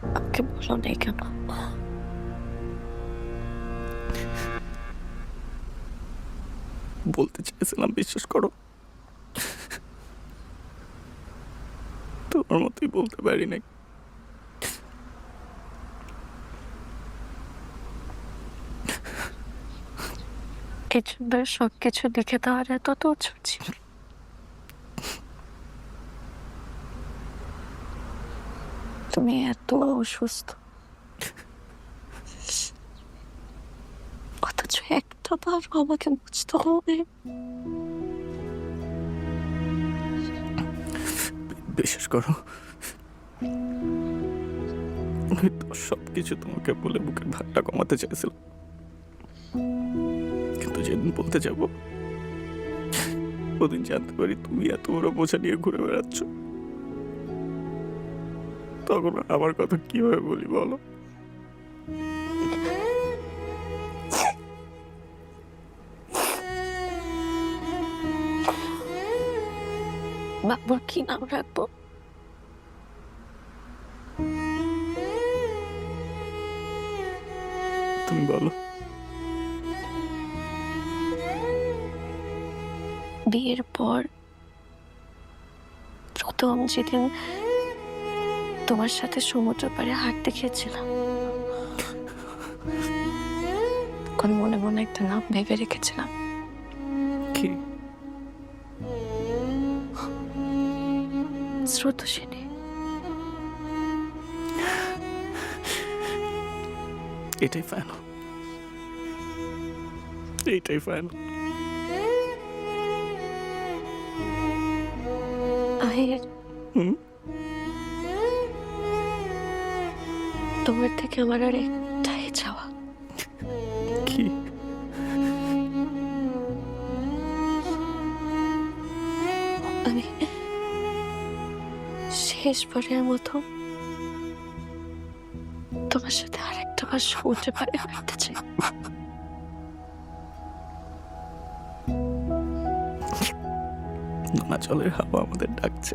আমাকে বলো নাই কেন? বলতে চেয়েছিলাম, বিশ্বাস করো, তোমার মতোই বলতে পারি নাই। এই জন্য সবকিছু লিখে দেওয়ার এত তোর ছিল? তুমি এত অসুস্থ, অথচ একটা বার আমাকে বুঝতে হবে। বিশ্বাস করো, আমি তো সবকিছু তোমাকে বলে বুকের ভারটা কমাতে চাইছিলাম, কিন্তু যেদিন বলতে যাব ওদিন জানতে পারি তুমি এত বড় বোঝা নিয়ে ঘুরে বেড়াচ্ছ। তখন আমার কথা কিভাবে বলি বলো? বাবুর কি নাম রাখবো? তুমি বলো। বিয়ের পর প্রথম যেদিন তোমার সাথে সমুদ্র পাড়ে হাঁটতে গিয়েছিলাম, তখন মনে মনে একটা নাম ভেবে রেখেছিলাম। কি? স্রোতস্বিনী। এটাই ফাইনাল, এইটাই ফাইনাল। আহির, হুম? তোমার থেকে আমার আর একটাই চাওয়া, কি? আমি শেষবারের মতো তোমার সাথে আরেকটা বার সমুদ্রে পাড়ে হাঁটতে চাই। নোনা জলের হাওয়া আমাদের ডাকছে।